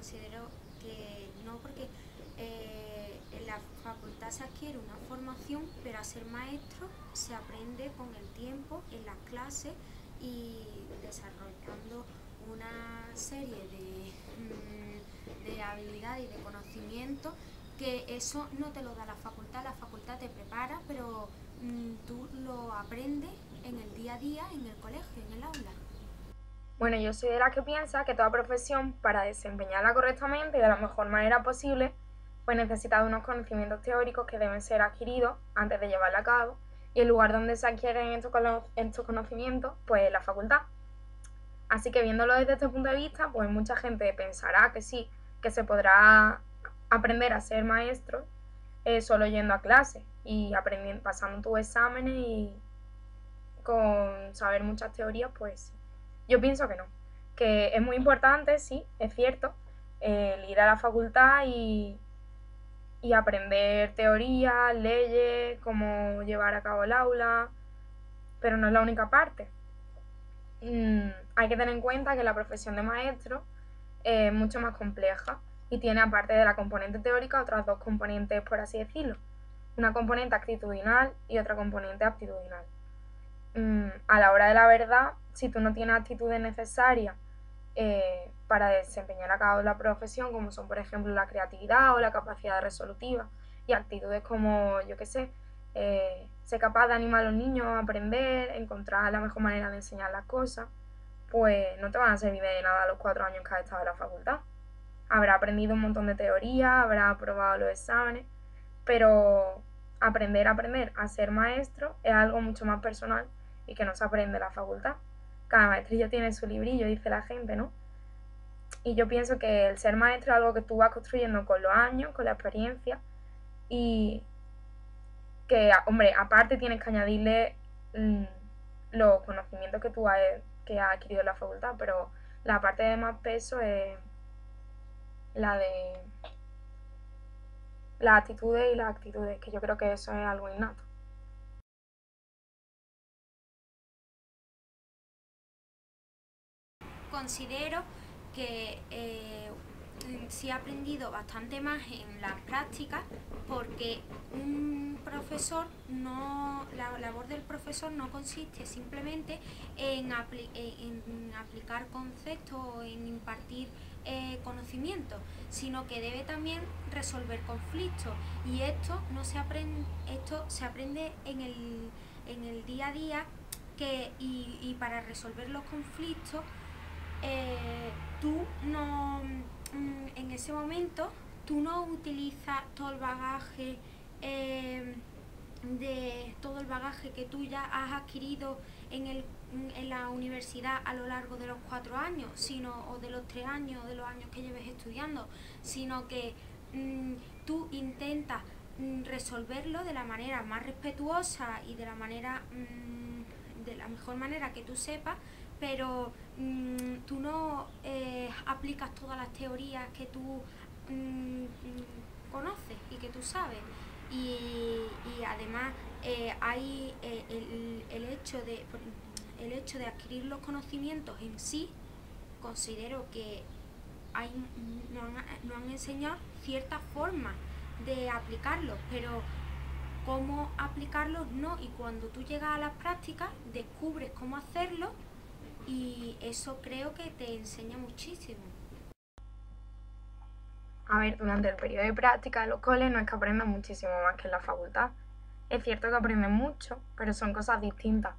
considero que no, porque en la facultad se adquiere una formación, pero a ser maestro se aprende con el tiempo, en las clases y desarrollando una serie de habilidades y de conocimientos que eso no te lo da la facultad te prepara, pero tú lo aprendes en el día a día, en el colegio, en el aula. Bueno, yo soy de las que piensa que toda profesión, para desempeñarla correctamente y de la mejor manera posible, pues necesita de unos conocimientos teóricos que deben ser adquiridos antes de llevarla a cabo, y el lugar donde se adquieren estos conocimientos, pues es la facultad. Así que viéndolo desde este punto de vista, pues mucha gente pensará que sí, que se podrá aprender a ser maestro solo yendo a clase y aprendiendo, pasando tus exámenes y con saber muchas teorías, pues yo pienso que no. Que es muy importante, sí, es cierto, el ir a la facultad y aprender teorías, leyes, cómo llevar a cabo el aula, pero no es la única parte. Hay que tener en cuenta que la profesión de maestro es mucho más compleja y tiene, aparte de la componente teórica, otras dos componentes, por así decirlo. Una componente actitudinal y otra componente aptitudinal. A la hora de la verdad, si tú no tienes actitudes necesarias para desempeñar a cabo la profesión, como son por ejemplo la creatividad o la capacidad resolutiva, y actitudes como, yo qué sé, ser capaz de animar a los niños a aprender, encontrar la mejor manera de enseñar las cosas, pues no te van a servir de nada los 4 años que has estado en la facultad. Habrá aprendido un montón de teoría, habrá aprobado los exámenes, pero aprender a ser maestro es algo mucho más personal y que no se aprende en la facultad. Cada maestrillo tiene su librillo, dice la gente, ¿no? Y yo pienso que el ser maestro es algo que tú vas construyendo con los años, con la experiencia, y que, hombre, aparte tienes que añadirle los conocimientos que has adquirido en la facultad, pero la parte de más peso es la de las actitudes y las actitudes, que yo creo que eso es algo innato. Considero que sí he aprendido bastante más en las prácticas, porque un profesor no, la labor del profesor no consiste simplemente en aplicar conceptos o en impartir conocimientos, sino que debe también resolver conflictos, y esto se aprende en el día a día, y para resolver los conflictos tú no, en ese momento, tú no utilizas todo el bagaje todo el bagaje que tú ya has adquirido en la universidad a lo largo de los 4 años, o de los 3 años, o de los años que lleves estudiando, sino que tú intentas resolverlo de la manera más respetuosa y de la mejor manera que tú sepas, pero tú no aplicas todas las teorías que tú conoces y que tú sabes. Y además hay el hecho de adquirir los conocimientos en sí. Considero que nos han enseñado ciertas formas de aplicarlos, pero cómo aplicarlos no, y cuando tú llegas a las prácticas descubres cómo hacerlo, y eso creo que te enseña muchísimo. A ver, durante el periodo de práctica en los coles no es que aprendan muchísimo más que en la facultad. Es cierto que aprenden mucho, pero son cosas distintas.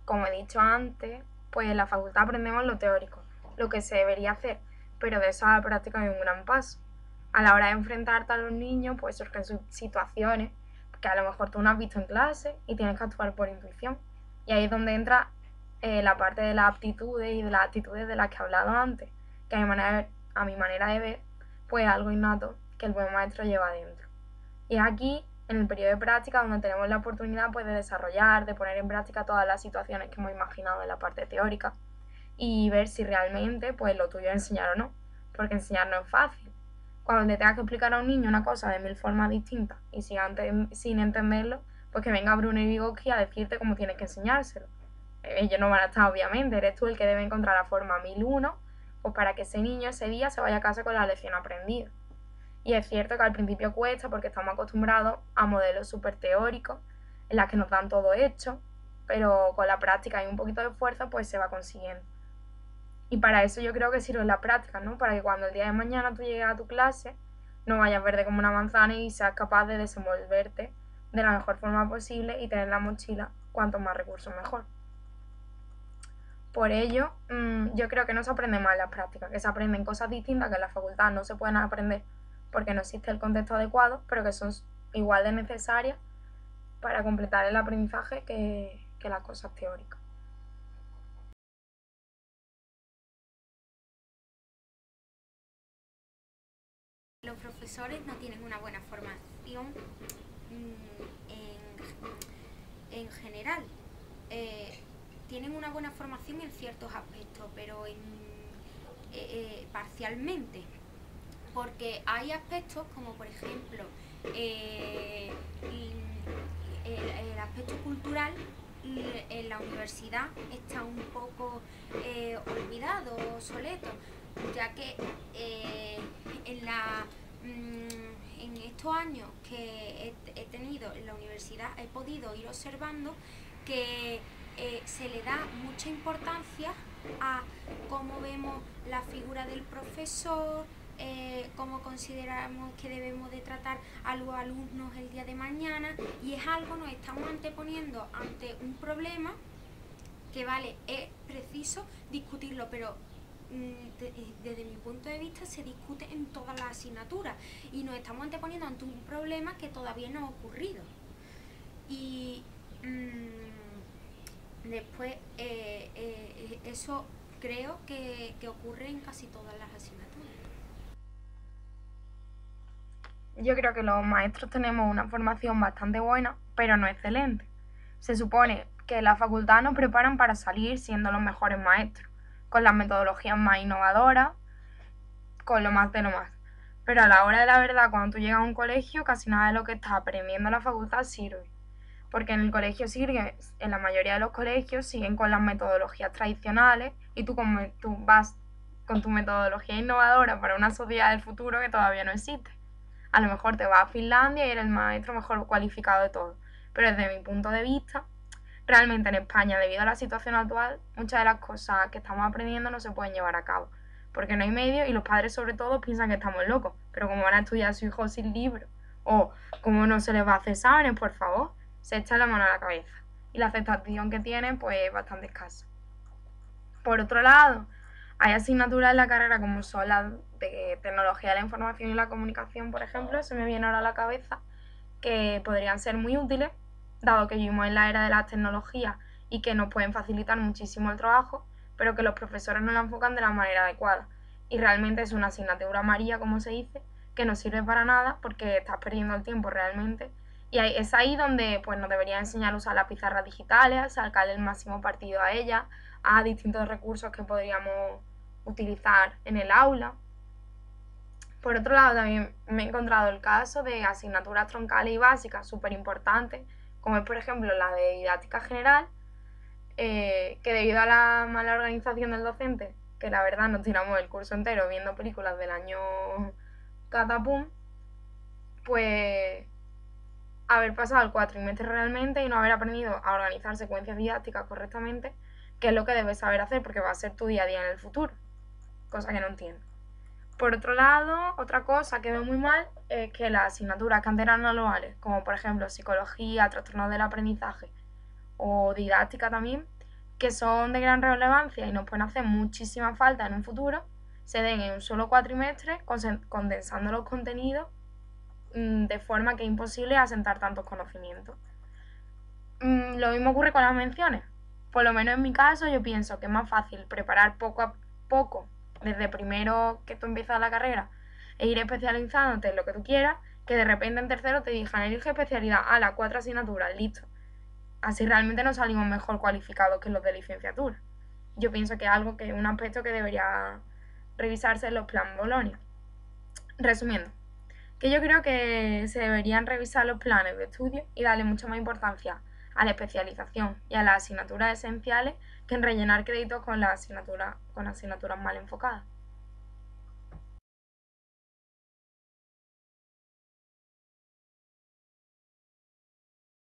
Como he dicho antes, pues en la facultad aprendemos lo teórico, lo que se debería hacer, pero de eso a la práctica hay un gran paso. A la hora de enfrentarte a los niños, pues surgen situaciones que a lo mejor tú no has visto en clase y tienes que actuar por intuición. Y ahí es donde entra la parte de las aptitudes y de las actitudes de las que he hablado antes, que a mi manera de ver, pues algo innato que el buen maestro lleva adentro. Y es aquí, en el periodo de práctica, donde tenemos la oportunidad pues, de desarrollar, de poner en práctica todas las situaciones que hemos imaginado en la parte teórica y ver si realmente pues, lo tuyo es enseñar o no, porque enseñar no es fácil. Cuando le tengas que explicar a un niño una cosa de 1000 formas distintas y sin entenderlo, pues que venga Bruno y Vygotsky a decirte cómo tienes que enseñárselo. Ellos no van a estar, obviamente, eres tú el que debe encontrar la forma 1001 pues para que ese niño ese día se vaya a casa con la lección aprendida. Y es cierto que al principio cuesta porque estamos acostumbrados a modelos súper teóricos en los que nos dan todo hecho, pero con la práctica y un poquito de esfuerzo pues se va consiguiendo. Y para eso yo creo que sirve la práctica, ¿no? Para que cuando el día de mañana tú llegues a tu clase no vayas verde como una manzana y seas capaz de desenvolverte de la mejor forma posible y tener la mochila cuanto más recursos mejor. Por ello, yo creo que no se aprende mal las prácticas, que se aprenden cosas distintas que en la facultad no se pueden aprender porque no existe el contexto adecuado, pero que son igual de necesarias para completar el aprendizaje que las cosas teóricas. Los profesores no tienen una buena formación en general. Tienen una buena formación en ciertos aspectos, pero parcialmente. Porque hay aspectos como por ejemplo el aspecto cultural en la universidad está un poco olvidado, obsoleto, ya que en estos años que he tenido en la universidad he podido ir observando que se le da mucha importancia a cómo vemos la figura del profesor, cómo consideramos que debemos de tratar a los alumnos el día de mañana, y es algo, nos estamos anteponiendo ante un problema que vale, es preciso discutirlo, pero desde mi punto de vista se discute en todas las asignaturas y nos estamos anteponiendo ante un problema que todavía no ha ocurrido. Y después eso creo que ocurre en casi todas las asignaturas. Yo creo que los maestros tenemos una formación bastante buena, pero no excelente. Se supone que la facultad nos preparan para salir siendo los mejores maestros, con las metodologías más innovadoras, con lo más de lo más. Pero a la hora de la verdad, cuando tú llegas a un colegio, casi nada de lo que estás aprendiendo en la facultad sirve. Porque en el colegio en la mayoría de los colegios siguen con las metodologías tradicionales y tú vas con tu metodología innovadora para una sociedad del futuro que todavía no existe. A lo mejor te vas a Finlandia y eres el maestro mejor cualificado de todo. Pero desde mi punto de vista, realmente en España, debido a la situación actual, muchas de las cosas que estamos aprendiendo no se pueden llevar a cabo. Porque no hay medios y los padres sobre todo piensan que estamos locos. Pero como van a estudiar a su hijo sin libro, o como no se les va a hacer exámenes, por favor, se echa la mano a la cabeza. Y la aceptación que tienen pues es bastante escasa. Por otro lado, hay asignaturas en la carrera como son las de tecnología de la información y la comunicación, por ejemplo, se me viene ahora a la cabeza, que podrían ser muy útiles, dado que vivimos en la era de las tecnologías y que nos pueden facilitar muchísimo el trabajo, pero que los profesores no la enfocan de la manera adecuada. Y realmente es una asignatura amarilla, como se dice, que no sirve para nada porque estás perdiendo el tiempo realmente. Y es ahí donde pues, nos debería enseñar a usar las pizarras digitales, a sacarle el máximo partido a ellas, a distintos recursos que podríamos utilizar en el aula. Por otro lado, también me he encontrado el caso de asignaturas troncales y básicas súper importantes, como es por ejemplo la de didáctica general, que debido a la mala organización del docente, que la verdad nos tiramos el curso entero viendo películas del año catapum, pues haber pasado el cuatrimestre realmente y no haber aprendido a organizar secuencias didácticas correctamente, que es lo que debes saber hacer porque va a ser tu día a día en el futuro, cosa que no entiendo. Por otro lado, otra cosa que veo muy mal es que las asignaturas que antes eran anuales, como por ejemplo psicología, trastornos del aprendizaje o didáctica también, que son de gran relevancia y nos pueden hacer muchísima falta en un futuro, se den en un solo cuatrimestre, condensando los contenidos de forma que es imposible asentar tantos conocimientos. Lo mismo ocurre con las menciones. Por lo menos en mi caso yo pienso que es más fácil preparar poco a poco desde primero que tú empiezas la carrera e ir especializándote en lo que tú quieras, que de repente en tercero te digan elige especialidad a las 4 asignaturas, listo. Así realmente nos salimos mejor cualificados que los de licenciatura. Yo pienso que es algo que es un aspecto que debería revisarse en los planes Bolonia. Resumiendo, que yo creo que se deberían revisar los planes de estudio y darle mucha más importancia a la especialización y a las asignaturas esenciales que en rellenar créditos con asignaturas mal enfocadas.